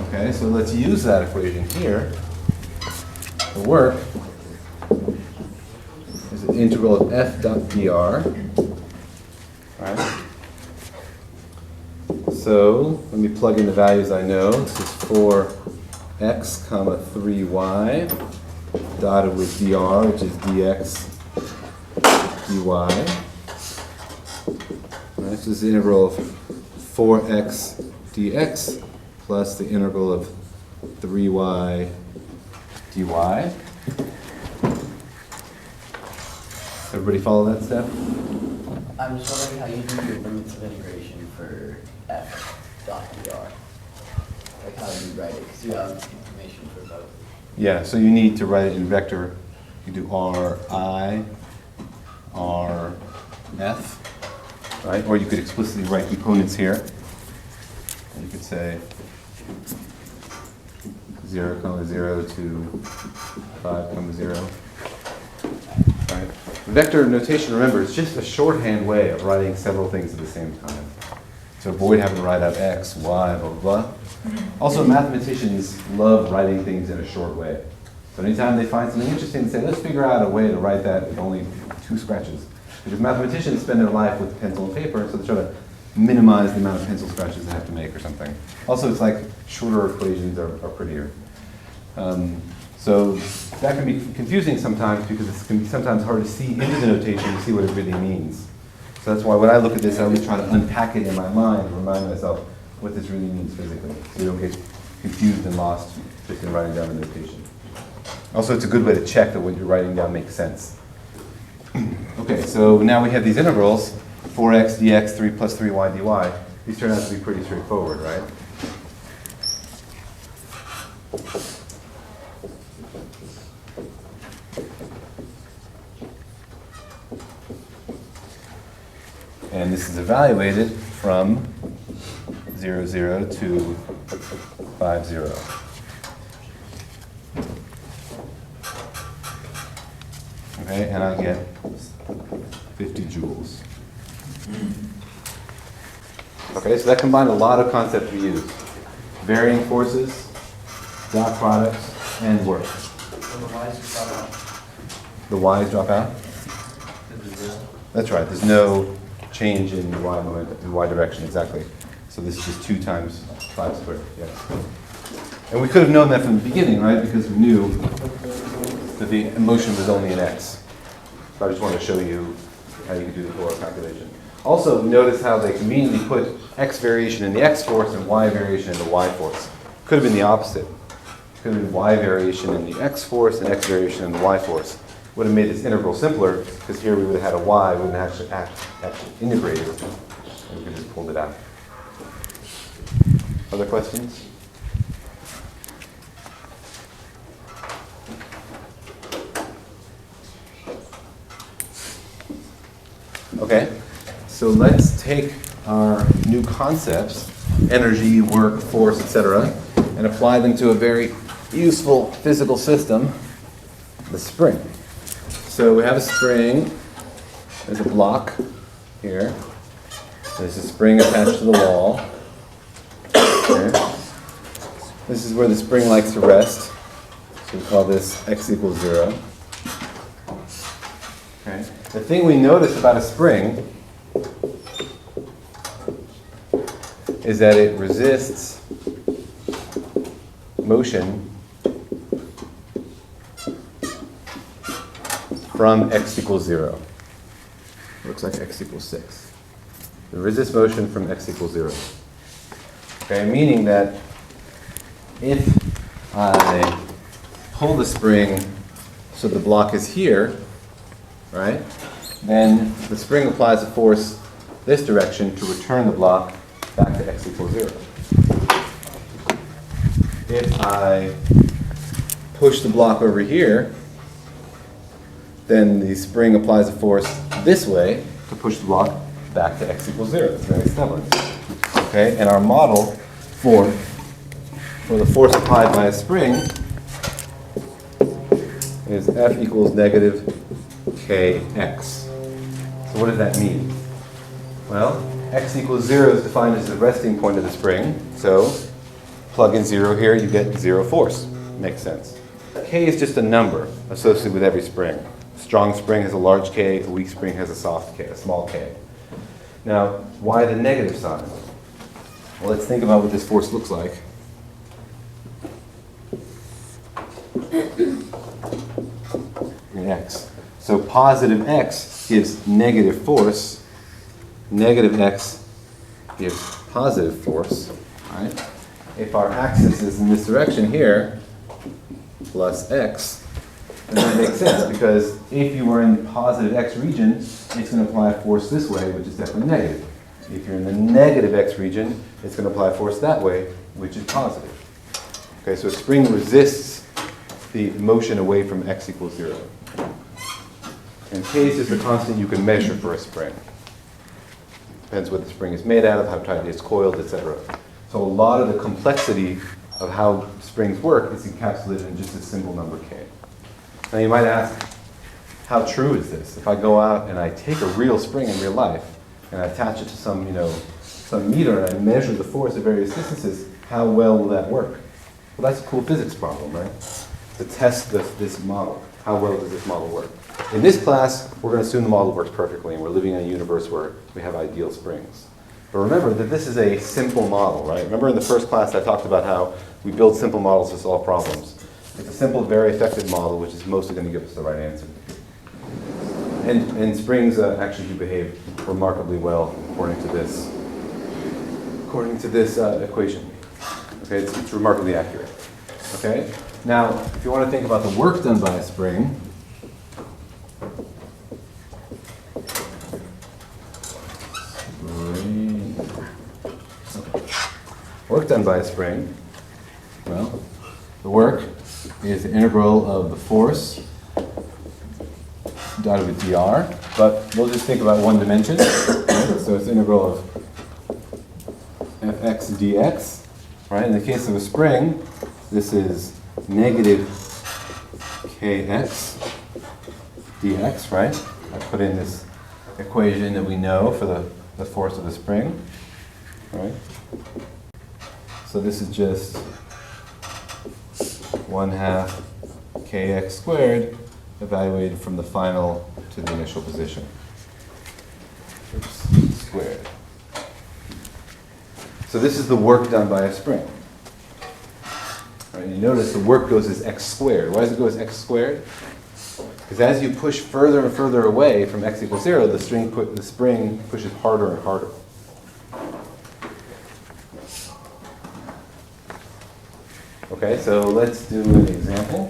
Speaker 1: Okay, so let's use that equation here. The work is an integral of f dot dr. Right? So let me plug in the values I know. This is 4x comma 3y dotted with dr, which is dx dy. Right, so this is the integral of 4x dx plus the integral of 3y dy. Everybody follow that step?
Speaker 6: I'm just wondering how you do your limits of integration for f dot dr. Like how do you write it? Because you have information for both.
Speaker 1: Yeah, so you need to write it in vector. You do ri, rf, right? Or you could explicitly write components here. And you could say 0, 0 to 5, 0. Right? Vector notation, remember, is just a shorthand way of writing several things at the same time. To avoid having to write out x, y, blah, blah, blah. Also, mathematicians love writing things in a short way. So anytime they find something interesting, they say, let's figure out a way to write that with only 2 scratches. Because mathematicians spend their life with pencil and paper, so they try to minimize the amount of pencil scratches they have to make or something. Also, it's like shorter equations are prettier. So that can be confusing sometimes because it can be sometimes hard to see into the notation to see what it really means. So that's why when I look at this, I always try to unpack it in my mind and remind myself what this really means physically, so you don't get confused and lost just in writing down the notation. Also, it's a good way to check that what you're writing down makes sense. Okay, so now we have these integrals, 4x dx, 3 plus 3y dy. These turn out to be pretty straightforward, right? And this is evaluated from 0, 0 to 5, 0. Okay, and I get 50 joules. Okay, so that combined a lot of concepts we use. Varying forces, dot products, and work.
Speaker 7: So the y's drop out.
Speaker 1: The y's drop out? That's right, there's no change in the y moment, in y direction, exactly. So this is just 2 times 5 squared, yes. And we could have known that from the beginning, right? Because we knew that the motion was only in x. So I just wanted to show you how you could do the Bohr calculation. Also, notice how they conveniently put x variation in the x force and y variation in the y force. Could have been the opposite. Could have been y variation in the x force and x variation in the y force. Would have made this integral simpler, because here we would have had a y, we wouldn't have actually integrated it. And we could just pulled it out. Other questions? Okay, so let's take our new concepts, energy, work, force, etc., and apply them to a very useful physical system, the spring. So we have a spring, there's a block here, there's a spring attached to the wall. Okay. This is where the spring likes to rest, so we call this x equals 0. Okay. The thing we notice about a spring is that it resists motion from x equals 0. Looks like x equals 6. It resists motion from x equals 0. Okay, meaning that if I pull the spring so the block is here, right? Then the spring applies a force this direction to return the block back to x equals 0. If I push the block over here, then the spring applies a force this way to push the block back to x equals 0. It's very stubborn. Okay, and our model for the force applied by a spring is F equals negative kx. So what does that mean? Well, x equals 0 is defined as the resting point of the spring. So plug in 0 here, you get 0 force. Makes sense. K is just a number associated with every spring. A strong spring has a large K, a weak spring has a soft K, a small K. Now, why the negative sign? Well, let's think about what this force looks like. In x. So positive x gives negative force. Negative x gives positive force. Right? If our axis is in this direction here, plus x, then that makes sense, because if you are in the positive x region, it's going to apply a force this way, which is definitely negative. If you're in the negative x region, it's going to apply a force that way, which is positive. Okay, so a spring resists the motion away from x equals 0. And k is just a constant you can measure for a spring. Depends what the spring is made out of, how tightly it's coiled, etc. So a lot of the complexity of how springs work is encapsulated in just a simple number k. Now you might ask, how true is this? If I go out and I take a real spring in real life and I attach it to some meter and I measure the force at various distances, how well will that work? Well, that's a cool physics problem, right? To test this model. How well does this model work? In this class, we're going to assume the model works perfectly and we're living in a universe where we have ideal springs. But remember that this is a simple model, right? Remember in the first class I talked about how we build simple models to solve problems. It's a simple, very effective model which is mostly going to give us the right answer. And springs actually do behave remarkably well according to this equation. Okay, it's remarkably accurate. Okay? Now, if you want to think about the work done by a spring, work done by a spring, well, the work is the integral of the force dotted with dr, but we'll just think about one dimension. Right? So it's the integral of fx dx. Right? In the case of a spring, this is negative kx dx, right? I put in this equation that we know for the force of the spring, right? So this is just 1/2 kx squared evaluated from the final to the initial position. Oops, squared. So this is the work done by a spring. Right, you notice the work goes as x squared. Why does it go as x squared? Because as you push further and further away from x equals 0, the spring pushes harder and harder. Okay, so let's do an example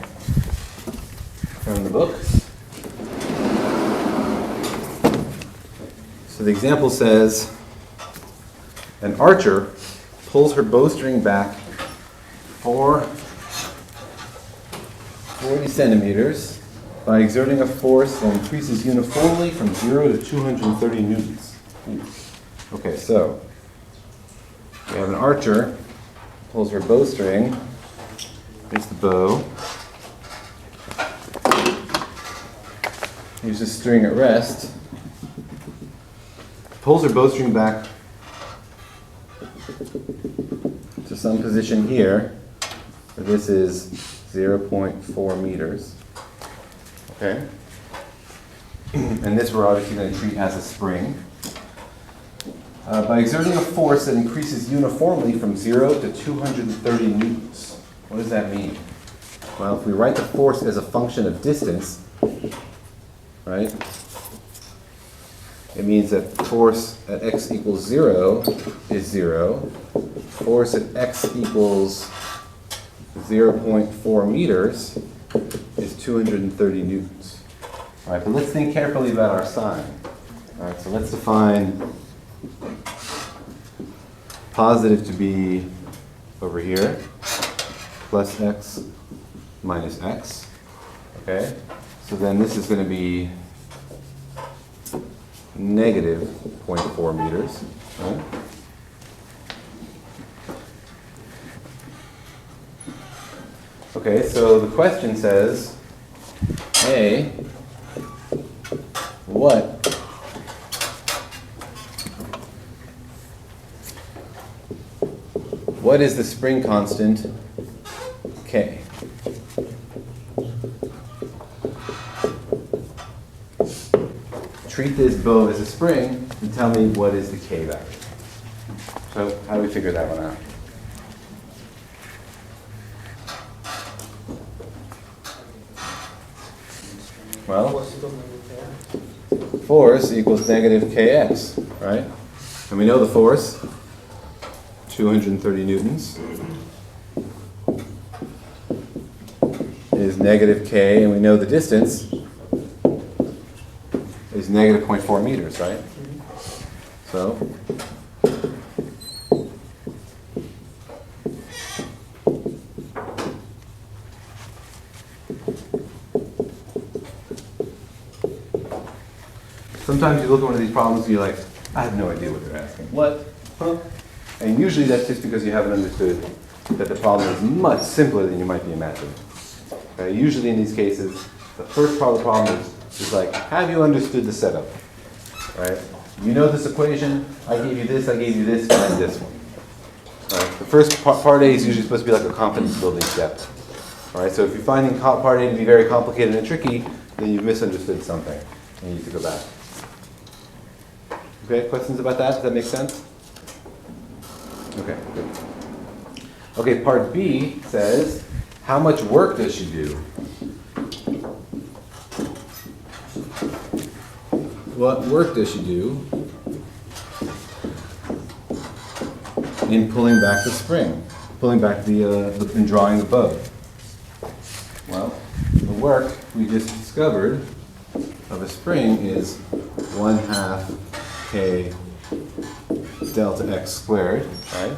Speaker 1: from the book. So the example says, an archer pulls her bowstring back 40 centimeters by exerting a force that increases uniformly from 0 to 230 newtons. Okay, so we have an archer, pulls her bowstring, here's the bow, here's the string at rest, pulls her bowstring back to some position here, where this is 0.4 meters. Okay? And this we're obviously going to treat as a spring. By exerting a force that increases uniformly from 0 to 230 newtons. What does that mean? Well, if we write the force as a function of distance, right, it means that force at x equals 0 is 0. Force at x equals 0.4 meters is 230 newtons. All right, but let's think carefully about our sign. All right, so let's define positive to be over here, plus x minus x. Okay, so then this is going to be negative 0.4 meters. Right? Okay, so the question says, A, what is the spring constant K? Treat this bow as a spring and tell me what is the K value. So how do we figure that one out? Well, force equals negative kx, right? And we know the force, 230 newtons, is negative k, and we know the distance is negative 0.4 meters, right? So, sometimes you look at one of these problems and you're like, I have no idea what they're asking. What? Huh? And usually that's just because you haven't understood that the problem is much simpler than you might be imagining. Usually in these cases, the first part of the problem is like, have you understood the setup? Right? You know this equation, I gave you this, find this one. Right? The first part A is usually supposed to be like a confidence building step. All right? So if you're finding part A to be very complicated and tricky, then you've misunderstood something and you need to go back. Okay, questions about that? Does that make sense? Okay, good. Okay, part B says, how much work does she do? What work does she do in pulling back the spring, pulling back in drawing the bow? Well, the work we just discovered of a spring is 1/2 k delta x squared, right?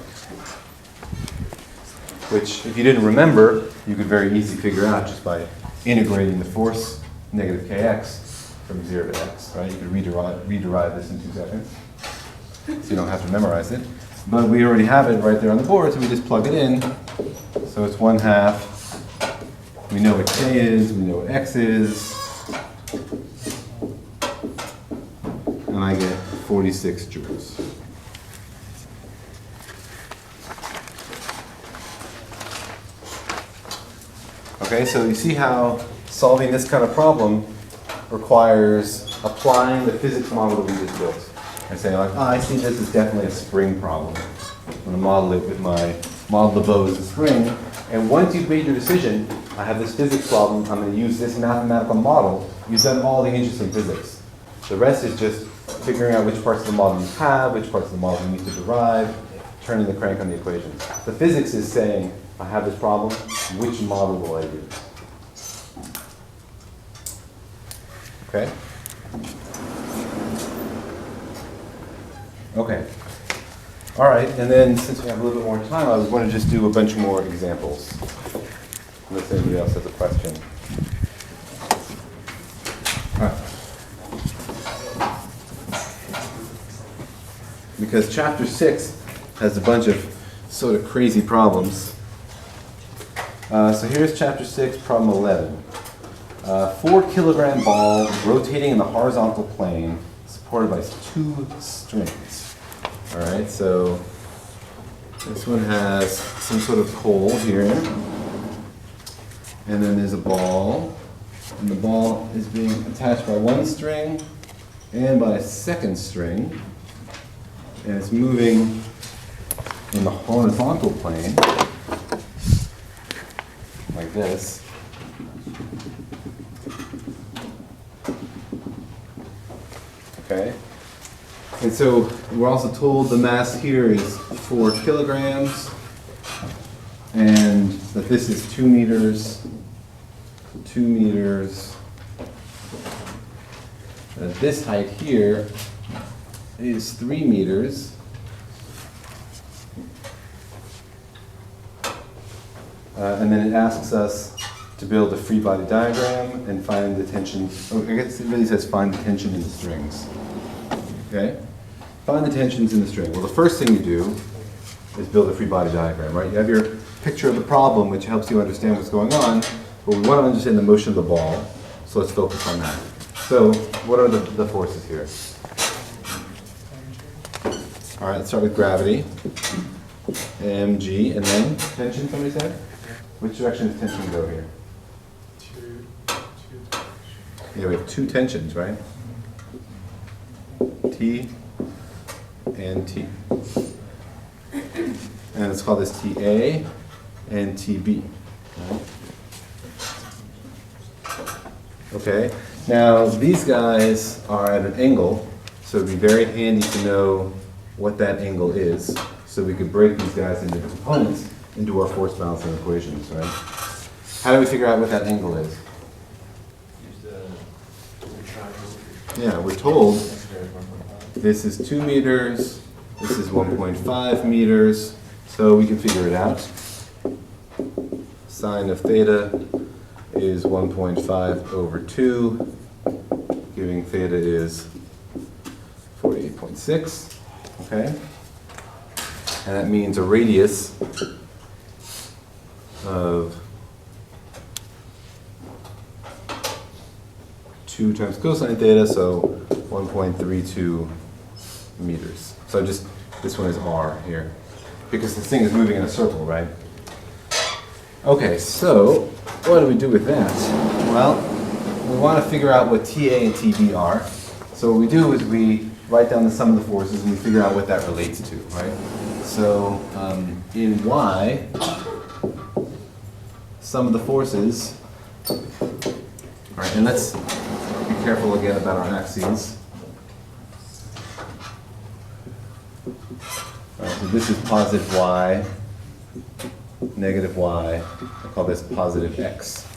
Speaker 1: Which, if you didn't remember, you could very easily figure out just by integrating the force, negative kx, from 0 to x, right? You could rederive this in 2 seconds, so you don't have to memorize it. But we already have it right there on the board, so we just plug it in. So it's 1/2. We know what k is, we know what x is, and I get 46 joules. Okay, so you see how solving this kind of problem requires applying the physics model that we just built. And saying like, I see this is definitely a spring problem. I'm going to model it with my model the bow as a spring. And once you've made your decision, I have this physics problem, I'm going to use this mathematical model, you've done all the interesting physics. The rest is just figuring out which parts of the model you have, which parts of the model you need to derive, turning the crank on the equations. The physics is saying, I have this problem, which model will I use? Okay? Okay. All right, and then since we have a little bit more time, I was going to just do a bunch more examples. Unless anybody else has a question. All right. Because chapter 6 has a bunch of sort of crazy problems. So here's chapter 6, problem 11. 4 kilogram ball rotating in the horizontal plane, supported by 2 strings. All right, so this one has some sort of pole here, and then there's a ball, and the ball is being attached by 1 string and by a 2nd string, and it's moving in the horizontal plane, like this. Okay? And so we're also told the mass here is 4 kilograms, and that this is 2 meters 2 meters. This height here is 3 meters. And then it asks us to build a free body diagram and find the tension. Oh, I guess it really says find the tension in the strings. Okay? Find the tensions in the string. Well, the first thing you do is build a free body diagram, right? You have your picture of the problem, which helps you understand what's going on, but we want to understand the motion of the ball, so let's focus on that. So, what are the forces here? All right, let's start with gravity, mg, and then tension, somebody said? Which direction does tension go here? Yeah, we have two tensions, right? T and T. And let's call this TA and TB. Right? Okay, now these guys are at an angle, so it'd be very handy to know what that angle is, so we could break these guys into components into our force balancing equations, right? How do we figure out what that angle is?
Speaker 7: Use the triangle.
Speaker 1: Yeah, we're told this is 2 meters, this is 1.5 meters, so we can figure it out. Sine of theta is 1.5 over 2, giving theta is 48.6, okay? And that means a radius of 2 times cosine theta, so 1.32 meters. So just, this one is R here, because this thing is moving in a circle, right? Okay, so what do we do with that? Well, we want to figure out what TA and TB are. So what we do is we write down the sum of the forces and we figure out what that relates to, right? So in Y, sum of the forces, all right, and let's be careful again about our axes. All right, so this is positive Y, negative Y. I call this positive X.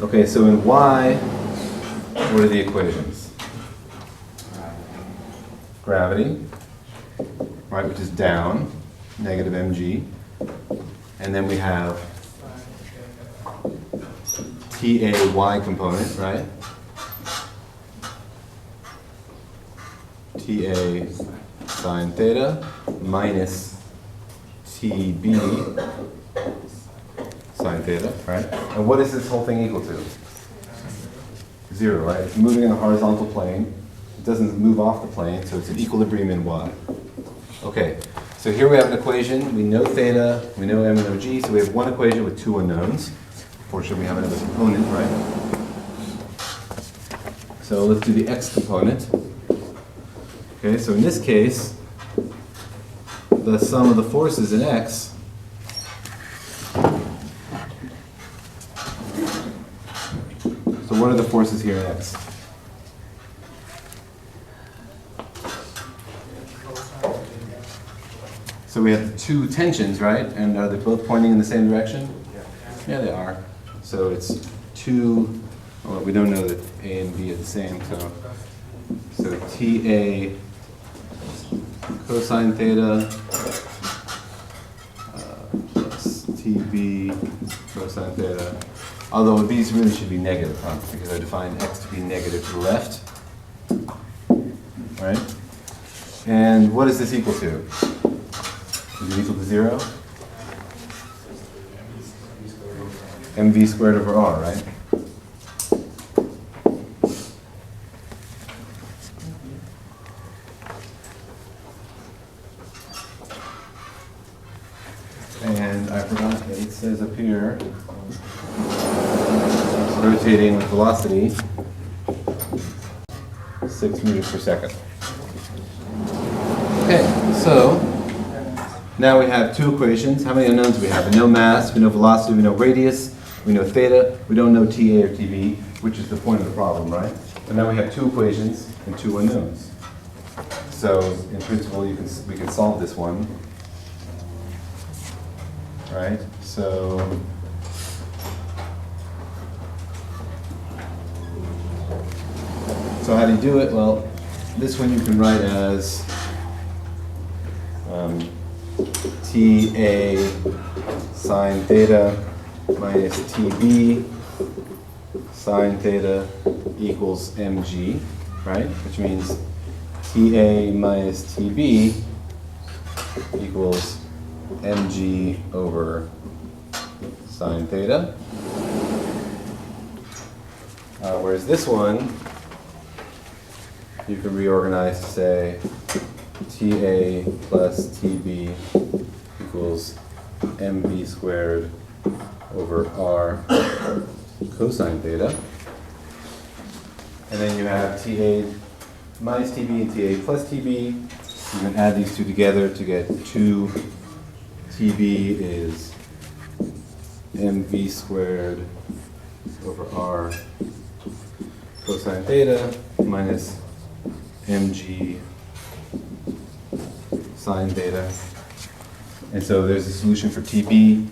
Speaker 1: Okay, so in Y, what are the equations? Gravity, right, which is down, negative mg. And then we have TA component, right? TA sine theta minus TB sine theta, right? And what is this whole thing equal to? 0, right? It's moving in a horizontal plane. It doesn't move off the plane, so it's an equilibrium in Y. Okay, so here we have an equation. We know theta, we know m and no g, so we have one equation with two unknowns. Fortunately, we have another component, right? So let's do the x component. Okay, so in this case, the sum of the forces in x so what are the forces here in x? So we have two tensions, right? And are they both pointing in the same direction? Yeah, they are. So it's 2, well, we don't know that A and B are the same, so TA cosine theta plus TB cosine theta. Although these really should be negative, huh? Because I defined x to be negative to the left. Right? And what is this equal to? Is it equal to 0? mv squared over r, right? And I forgot that it says up here, rotating with velocity, 6 meters per second. Okay, so now we have two equations. How many unknowns do we have? We know mass, we know velocity, we know radius, we know theta, we don't know TA or TB, which is the point of the problem, right? And now we have two equations and two unknowns. So in principle, we can solve this one, right? So So how do you do it? Well, this one you can write as TA sine theta minus TB sine theta equals mg, right? Which means TA minus TB equals mg over sine theta. Whereas this one, you can reorganize to say TA plus TB equals mv squared over r cosine theta. And then you have TA minus TB and TA plus TB. You can add these two together to get 2 TB is mv squared over r cosine theta minus mg sine theta. And so there's a solution for TB. You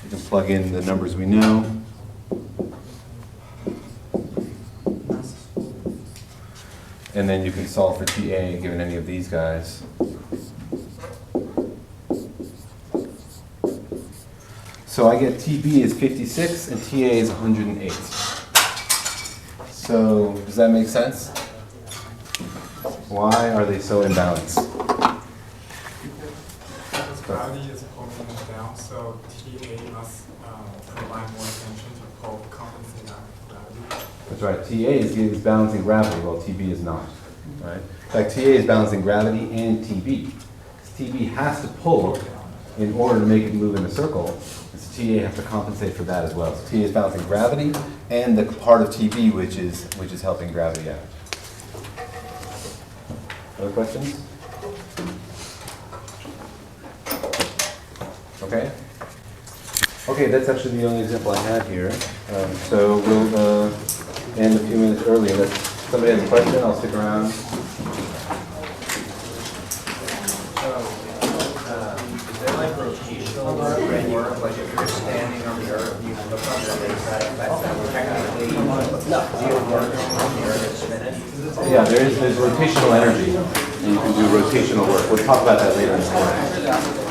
Speaker 1: can plug in the numbers we know. And then you can solve for TA given any of these guys. So I get TB is 56 and TA is 108. So does that make sense? Why are they so imbalanced?
Speaker 9: Because gravity is pulling them down, so TA must provide more attention to compensate that gravity.
Speaker 1: That's right. TA is balancing gravity, while TB is not. Right? In fact, TA is balancing gravity and TB. TB has to pull in order to make it move in a circle. So TA has to compensate for that as well. So TA is balancing gravity and the part of TB which is helping gravity out. Other questions? Okay. Okay, that's actually the only example I had here. So we'll end a few minutes early. Unless somebody has a question, I'll stick around.
Speaker 7: So, is there like rotational work, like if you're standing on the earth, you look on the other side, that's technically, do you work on the earth is spinning?
Speaker 1: Yeah, there's rotational energy, and you can do rotational work. We'll talk about that later in the course.